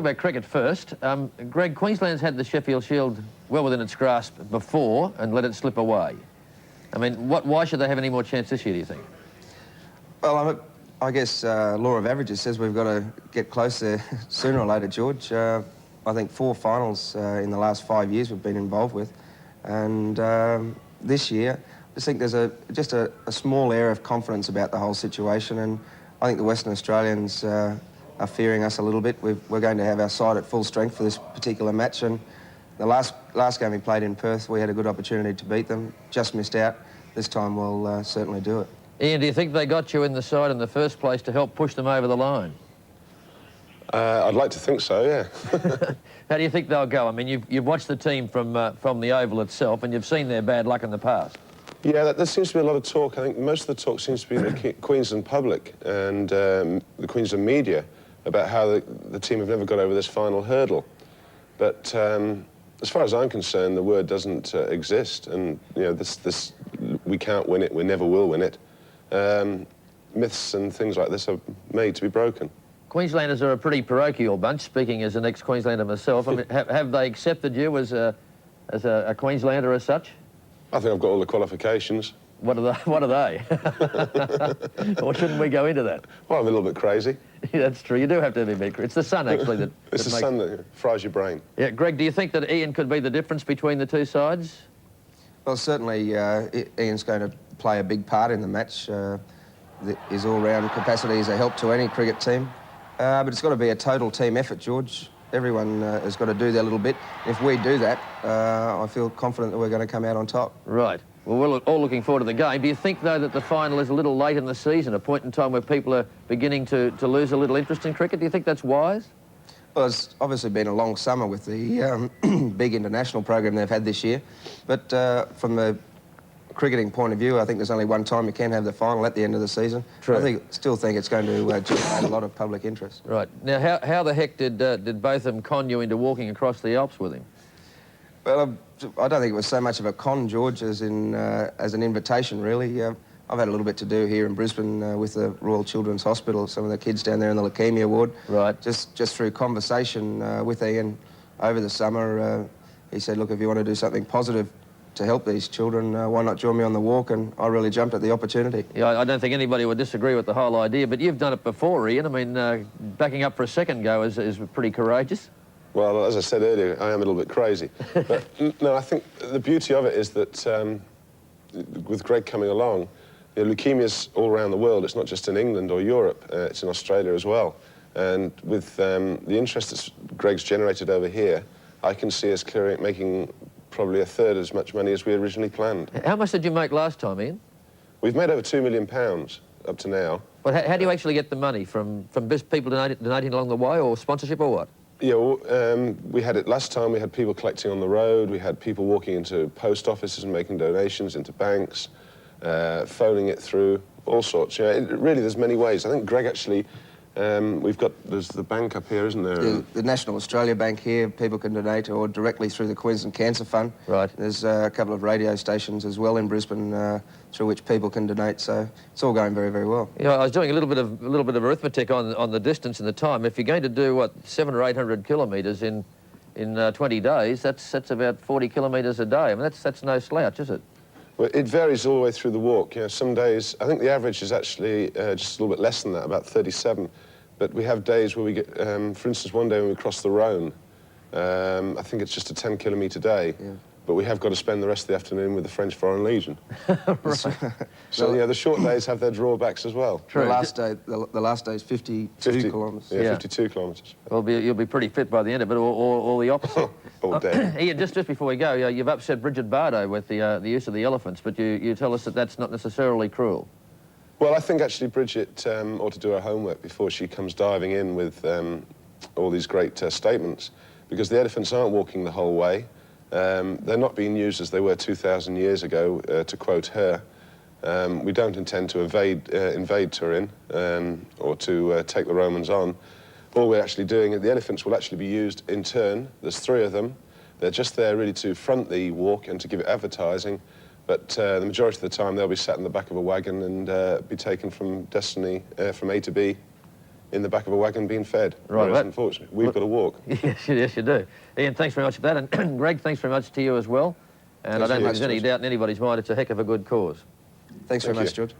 about cricket first. Greg, Queensland's had the Sheffield Shield well within its grasp before and let it slip away. I mean, why should they have any more chance this year, do you think? Well, I guess law of averages says we've got to get close there sooner or later, George. I think 4 finals in the last 5 years we've been involved with. And this year, I just think there's just a small air of confidence about the whole situation. And I think the Western Australians are fearing us a little bit. We're going to have our side at full strength for this particular match. And the last game we played in Perth, we had a good opportunity to beat them, just missed out. This time we'll certainly do it. Ian, do you think they got you in the side in the first place to help push them over the line? I'd like to think so, yeah. How do you think they'll go? I mean, you've watched the team from the Oval itself and you've seen their bad luck in the past. Yeah, there seems to be a lot of talk. I think most of the talk seems to be the Queensland public and the Queensland media about how the team have never got over this final hurdle. But as far as I'm concerned, the word doesn't exist. And, you know, this we can't win it, we never will win it. Myths and things like this are made to be broken. Queenslanders are a pretty parochial bunch, speaking as an ex-Queenslander myself. I mean, have they accepted you as a Queenslander as such? I think I've got all the qualifications. What are they? Or shouldn't we go into that? Well, I'm a little bit crazy. Yeah, that's true. You do have to be a bit crazy. It's the sun, actually, that It's the sun that fries your brain. Yeah, Greg, do you think that Ian could be the difference between the two sides? Well, certainly Ian's going to play a big part in the match. His all-round capacity is a help to any cricket team. But it's got to be a total team effort, George. Everyone has got to do their little bit. If we do that, I feel confident that we're going to come out on top. Right. Well, we're all looking forward to the game. Do you think, though, that the final is a little late in the season, a point in time where people are beginning to lose a little interest in cricket? Do you think that's wise? Well, it's obviously been a long summer with the big international program they've had this year. But from the cricketing point of view, I think there's only one time you can have the final at the end of the season. True. I still think it's going to generate a lot of public interest. Right. Now, how the heck did Botham con you into walking across the Alps with him? Well, I don't think it was so much of a con, George, as an invitation, really. I've had a little bit to do here in Brisbane with the Royal Children's Hospital, some of the kids down there in the leukaemia ward. Right. Just through conversation with Ian over the summer, he said, look, if you want to do something positive to help these children, why not join me on the walk? And I really jumped at the opportunity. Yeah, I don't think anybody would disagree with the whole idea, but you've done it before, Ian. I mean, backing up for a second go is pretty courageous. Well, as I said earlier, I am a little bit crazy. But no, I think the beauty of it is that with Greg coming along, you know, leukemia's all around the world. It's not just in England or Europe, it's in Australia as well. And with the interest that Greg's generated over here, I can see us making probably a third as much money as we originally planned. How much did you make last time, Ian? We've made over £2 million up to now. But how do you actually get the money? From people donating along the way, or sponsorship, or what? Yeah, well, we had it last time. We had people collecting on the road. We had people walking into post offices and making donations into banks, phoning it through, all sorts. You know, really, there's many ways. I think Greg actually, there's the bank up here, isn't there? The National Australia Bank here, people can donate, or directly through the Queensland Cancer Fund. Right. There's a couple of radio stations as well in Brisbane through which people can donate, so it's all going very, very well. Yeah, I was doing a little bit of arithmetic on the distance and the time. If you're going to do, what, 700 or 800 kilometres in 20 days, that's about 40 kilometres a day. I mean, that's no slouch, is it? Well, it varies all the way through the walk. You know, some days, I think the average is actually just a little bit less than that, about 37. But we have days where we get, for instance, one day when we cross the Rhone, I think it's just a 10-kilometre day. Yeah. But we have got to spend the rest of the afternoon with the French Foreign Legion. Right. So, yeah, the short days have their drawbacks as well. True. The last day is 52 kilometres. Yeah, 52 kilometres. Well, you'll be pretty fit by the end of it, or the opposite. All day. Ian, just before we go, you've upset Bridget Bardo with the use of the elephants, but you tell us that that's not necessarily cruel. Well, I think actually Bridget ought to do her homework before she comes diving in with all these great statements, because the elephants aren't walking the whole way. They're not being used as they were 2,000 years ago, to quote her. We don't intend to invade Turin or to take the Romans on. All we're actually doing, the elephants will actually be used in turn. There's 3 of them. They're just there really to front the walk and to give it advertising. But the majority of the time they'll be sat in the back of a wagon and be taken from from A to B in the back of a wagon being fed. Right, Whereas, unfortunately, we've got to walk. Yes, yes, you do. Ian, thanks very much for that. And Greg, thanks very much to you as well. And I don't think there's any doubt in anybody's mind it's a heck of a good cause. Thanks very much, George.